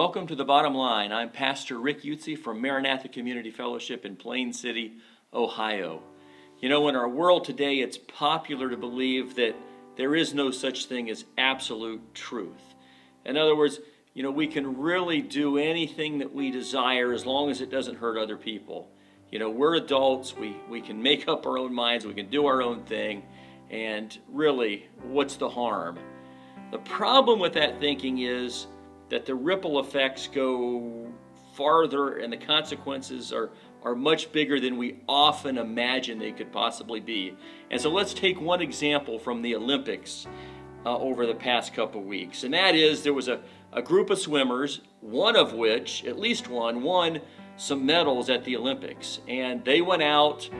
Welcome to The Bottom Line. I'm Pastor Rick Utze from Maranatha Community Fellowship in Plain City, Ohio. You know, in our world today, it's popular to believe that there is no such thing as absolute truth. In other words, we can really do anything that we desire as long as it doesn't hurt other people. We're adults, we can make up our own minds, we can do our own thing, and really, what's the harm? The problem with that thinking is that the ripple effects go farther and the consequences are much bigger than we often imagine they could possibly be. And so let's take one example from the Olympics over the past couple weeks. And that is, there was a group of swimmers, one of which, at least one, won some medals at the Olympics. And they went out,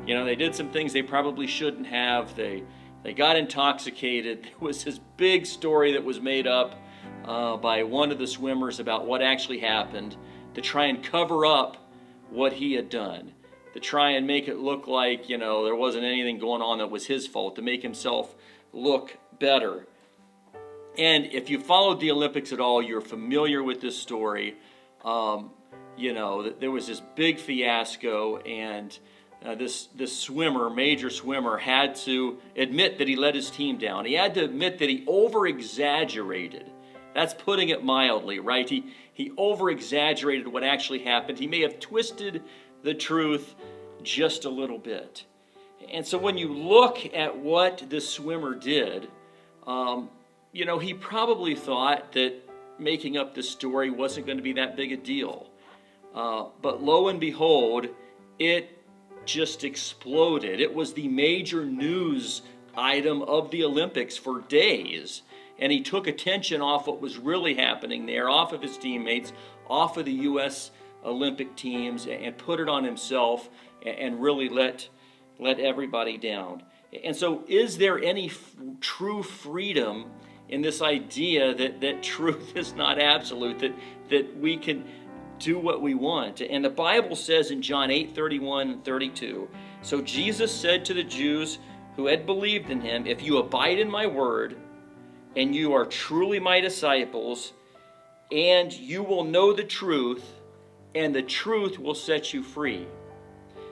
they did some things they probably shouldn't have. They got intoxicated. There was this big story that was made up by one of the swimmers about what actually happened to try and cover up what he had done, to try and make it look like, there wasn't anything going on that was his fault, to make himself look better. And if you followed the Olympics at all, you're familiar with this story. There was this big fiasco, and this major swimmer, had to admit that he let his team down. He had to admit that he over-exaggerated. That's putting it mildly, right? He over-exaggerated what actually happened. He may have twisted the truth just a little bit. And so when you look at what this swimmer did, he probably thought that making up this story wasn't going to be that big a deal. But lo and behold, it just exploded. It was the major news item of the Olympics for days. And he took attention off what was really happening there, off of his teammates, off of the U.S. Olympic teams, and put it on himself and really let everybody down. And so is there any true freedom in this idea that truth is not absolute, that we can do what we want? And the Bible says in John 8:31 and 32, so Jesus said to the Jews who had believed in him, if you abide in my word, and you are truly my disciples, and you will know the truth, and the truth will set you free.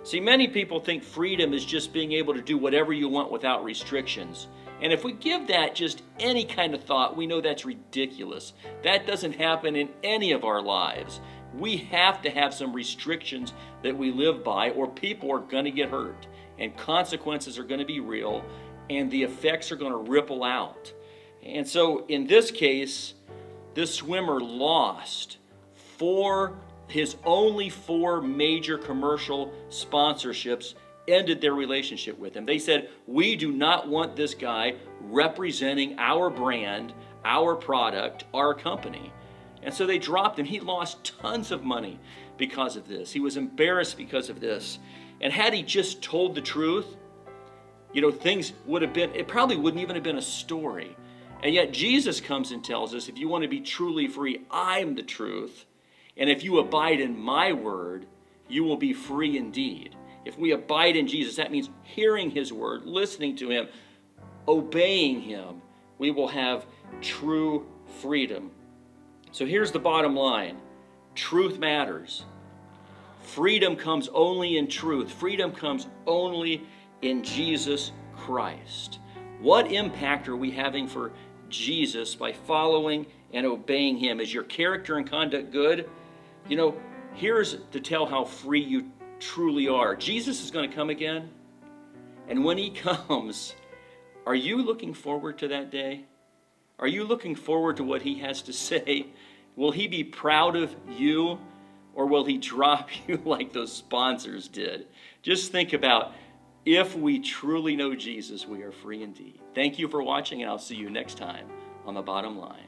See, many people think freedom is just being able to do whatever you want without restrictions. And if we give that just any kind of thought, we know that's ridiculous. That doesn't happen in any of our lives. We have to have some restrictions that we live by, or people are going to get hurt, and consequences are going to be real, and the effects are going to ripple out. And so in this case, this swimmer lost his only four major commercial sponsorships ended their relationship with him. They said, we do not want this guy representing our brand, our product, our company. And so they dropped him. He lost tons of money because of this. He was embarrassed because of this. And had he just told the truth, things would have been, it probably wouldn't even have been a story. And yet Jesus comes and tells us, if you want to be truly free, I'm the truth. And if you abide in my word, you will be free indeed. If we abide in Jesus, that means hearing his word, listening to him, obeying him, we will have true freedom. So here's the bottom line. Truth matters. Freedom comes only in truth. Freedom comes only in Jesus Christ. What impact are we having for Jesus by following and obeying him? Is your character and conduct good? Here's to tell how free you truly are. Jesus is going to come again. And when he comes, are you looking forward to that day? Are you looking forward to what he has to say? Will he be proud of you, or will he drop you like those sponsors did? Just think about, if we truly know Jesus, we are free indeed. Thank you for watching, and I'll see you next time on The Bottom Line.